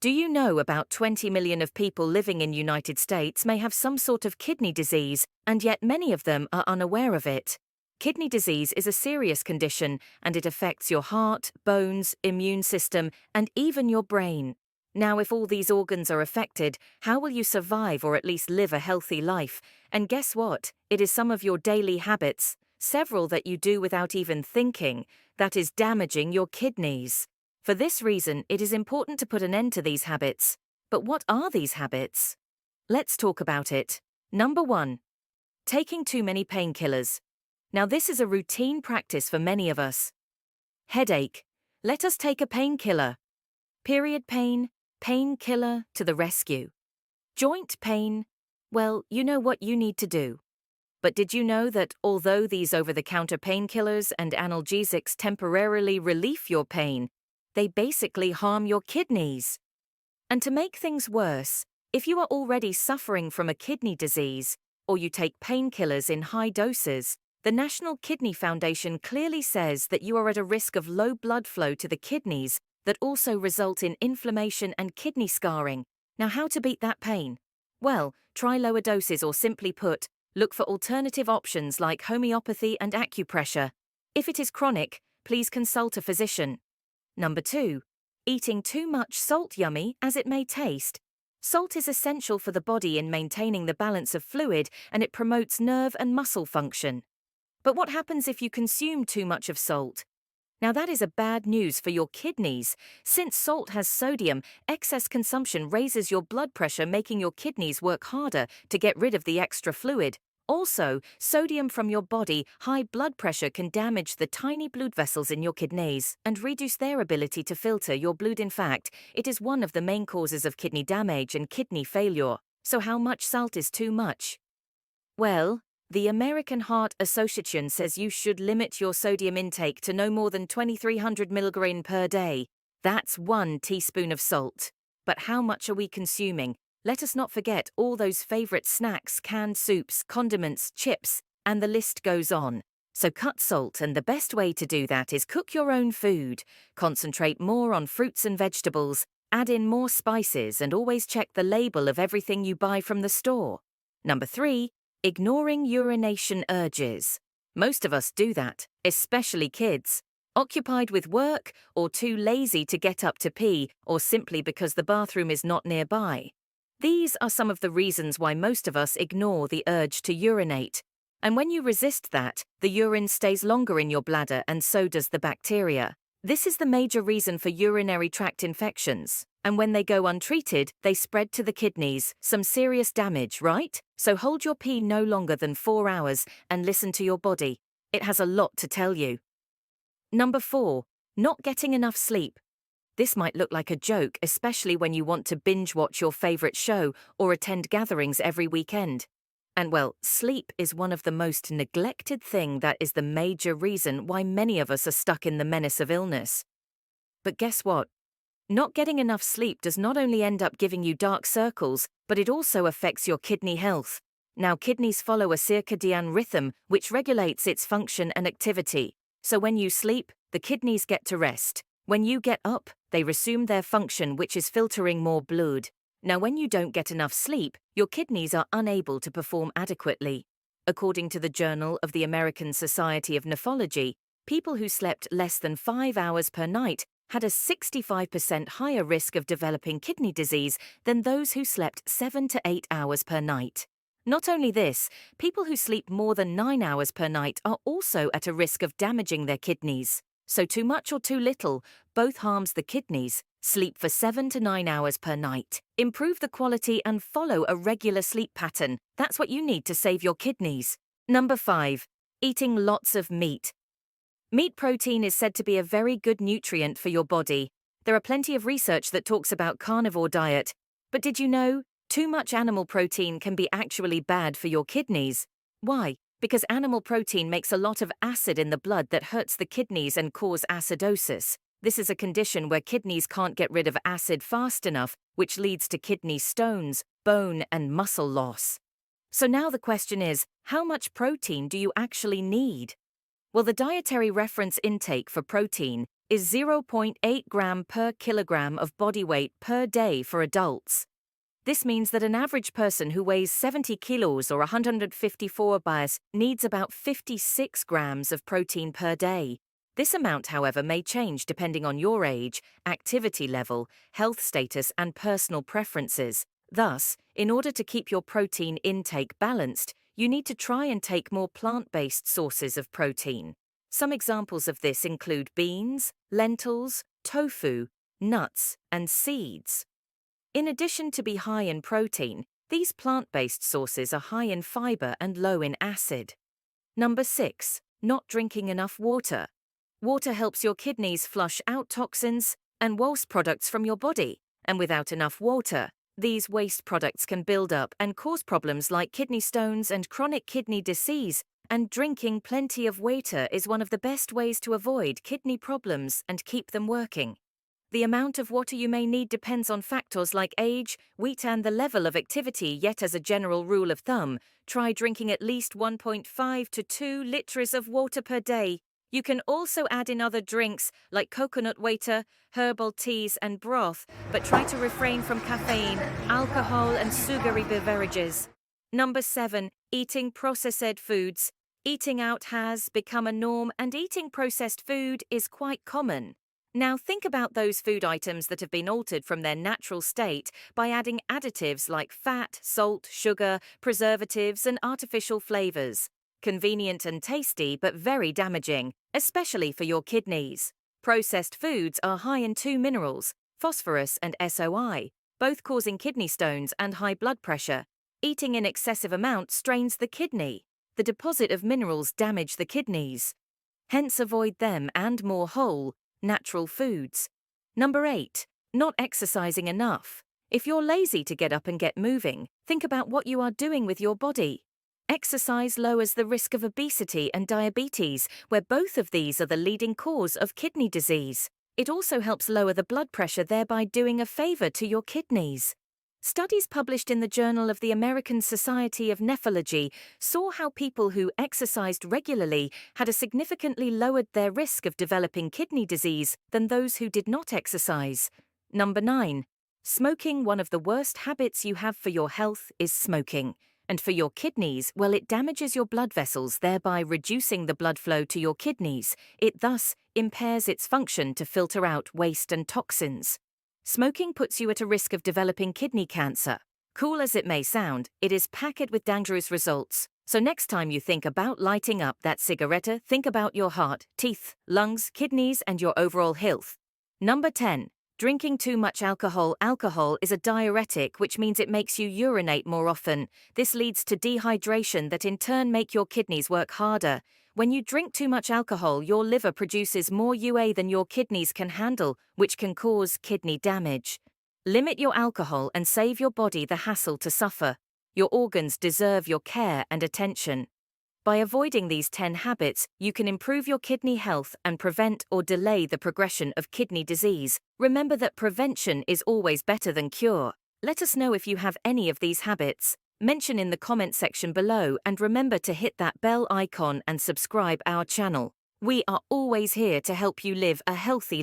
Do you know about 20 million of people living in United States may have some sort of kidney disease, and yet many of them are unaware of it? Kidney disease is a serious condition, and it affects your heart, bones, immune system, and even your brain. Now, if all these organs are affected, how will you survive or at least live a healthy life? And guess what? It is some of your daily habits, several that you do without even thinking, that is damaging your kidneys. For this reason, it is important to put an end to these habits. But what are these habits? Let's talk about it. Number 1. Taking too many painkillers. Now, this is a routine practice for many of us. Headache. Let us take a painkiller. Period pain, painkiller to the rescue. Joint pain. Well, you know what you need to do. But did you know that although these over-the-counter painkillers and analgesics temporarily relieve your pain, they basically harm your kidneys? And to make things worse, if you are already suffering from a kidney disease, or you take painkillers in high doses, the National Kidney Foundation clearly says that you are at a risk of low blood flow to the kidneys that also result in inflammation and kidney scarring. Now, how to beat that pain? Well, try lower doses, or simply put, look for alternative options like homeopathy and acupressure. If it is chronic, please consult a physician. Number 2. Eating too much salt. Yummy as it may taste, salt is essential for the body in maintaining the balance of fluid, and it promotes nerve and muscle function. But what happens if you consume too much of salt? Now, that is a bad news for your kidneys. Since salt has sodium, excess consumption raises your blood pressure, making your kidneys work harder to get rid of the extra fluid. Also, sodium from your body, high blood pressure can damage the tiny blood vessels in your kidneys and reduce their ability to filter your blood. In fact, it is one of the main causes of kidney damage and kidney failure. So how much salt is too much? Well, the American Heart Association says you should limit your sodium intake to no more than 2,300 milligrams per day. That's 1 teaspoon of salt. But how much are we consuming? Let us not forget all those favorite snacks, canned soups, condiments, chips, and the list goes on. So cut salt, and the best way to do that is cook your own food. Concentrate more on fruits and vegetables, add in more spices, and always check the label of everything you buy from the store. Number 3. Ignoring urination urges. Most of us do that, especially kids. Occupied with work, or too lazy to get up to pee, or simply because the bathroom is not nearby. These are some of the reasons why most of us ignore the urge to urinate. And when you resist that, the urine stays longer in your bladder, and so does the bacteria. This is the major reason for urinary tract infections. And when they go untreated, they spread to the kidneys. Some serious damage, right? So hold your pee no longer than 4 hours and listen to your body. It has a lot to tell you. Number 4. Not getting enough sleep. This might look like a joke, especially when you want to binge watch your favorite show or attend gatherings every weekend. And well, sleep is one of the most neglected things. That is the major reason why many of us are stuck in the menace of illness. But guess what? Not getting enough sleep does not only end up giving you dark circles, but it also affects your kidney health. Now, kidneys follow a circadian rhythm which regulates its function and activity. So when you sleep, the kidneys get to rest. When you get up, they resume their function, which is filtering more blood. Now, when you don't get enough sleep, your kidneys are unable to perform adequately. According to the Journal of the American Society of Nephrology, people who slept less than 5 hours per night had a 65% higher risk of developing kidney disease than those who slept 7 to 8 hours per night. Not only this, people who sleep more than 9 hours per night are also at a risk of damaging their kidneys. So too much or too little both harms the kidneys. Sleep for 7 to 9 hours per night. Improve the quality and follow a regular sleep pattern. That's what you need to save your kidneys. Number 5. Eating lots of meat. Meat protein is said to be a very good nutrient for your body. There are plenty of research that talks about carnivore diet. But did you know, too much animal protein can be actually bad for your kidneys? Why? Because animal protein makes a lot of acid in the blood that hurts the kidneys and cause acidosis. This is a condition where kidneys can't get rid of acid fast enough, which leads to kidney stones, bone, and muscle loss. So now the question is, how much protein do you actually need? Well, the dietary reference intake for protein is 0.8 gram per kilogram of body weight per day for adults. This means that an average person who weighs 70 kilos or 154 pounds needs about 56 grams of protein per day. This amount, however, may change depending on your age, activity level, health status, and personal preferences. Thus, in order to keep your protein intake balanced, you need to try and take more plant-based sources of protein. Some examples of this include beans, lentils, tofu, nuts, and seeds. In addition to be high in protein, these plant-based sources are high in fiber and low in acid. Number 6. Not drinking enough water. Water helps your kidneys flush out toxins and waste products from your body, and without enough water, these waste products can build up and cause problems like kidney stones and chronic kidney disease, and drinking plenty of water is one of the best ways to avoid kidney problems and keep them working. The amount of water you may need depends on factors like age, weight, and the level of activity, yet as a general rule of thumb, try drinking at least 1.5 to 2 liters of water per day. You can also add in other drinks like coconut water, herbal teas, and broth, but try to refrain from caffeine, alcohol, and sugary beverages. Number 7. Eating processed foods. Eating out has become a norm, and eating processed food is quite common. Now think about those food items that have been altered from their natural state by adding additives like fat, salt, sugar, preservatives, and artificial flavors. Convenient and tasty, but very damaging, especially for your kidneys. Processed foods are high in two minerals, phosphorus and SOI, both causing kidney stones and high blood pressure. Eating in excessive amounts strains the kidney. The deposit of minerals damage the kidneys. Hence avoid them and more whole, natural foods. Number 8. Not exercising enough. If you're lazy to get up and get moving, think about what you are doing with your body. Exercise lowers the risk of obesity and diabetes, where both of these are the leading cause of kidney disease. It also helps lower the blood pressure, thereby doing a favor to your kidneys. Studies published in the Journal of the American Society of Nephrology saw how people who exercised regularly had a significantly lowered their risk of developing kidney disease than those who did not exercise. Number 9. Smoking. One of the worst habits you have for your health is smoking. And for your kidneys, well, it damages your blood vessels, thereby reducing the blood flow to your kidneys. It thus impairs its function to filter out waste and toxins. Smoking puts you at a risk of developing kidney cancer. Cool as it may sound, it is packed with dangerous results. So next time you think about lighting up that cigarette, think about your heart, teeth, lungs, kidneys, and your overall health. Number 10. Drinking too much alcohol. Alcohol is a diuretic, which means it makes you urinate more often. This leads to dehydration that in turn make your kidneys work harder. When you drink too much alcohol, your liver produces more UA than your kidneys can handle, which can cause kidney damage. Limit your alcohol and save your body the hassle to suffer. Your organs deserve your care and attention. By avoiding these 10 habits, you can improve your kidney health and prevent or delay the progression of kidney disease. Remember that prevention is always better than cure. Let us know if you have any of these habits. Mention in the comment section below, and remember to hit that bell icon and subscribe our channel. We are always here to help you live a healthy life.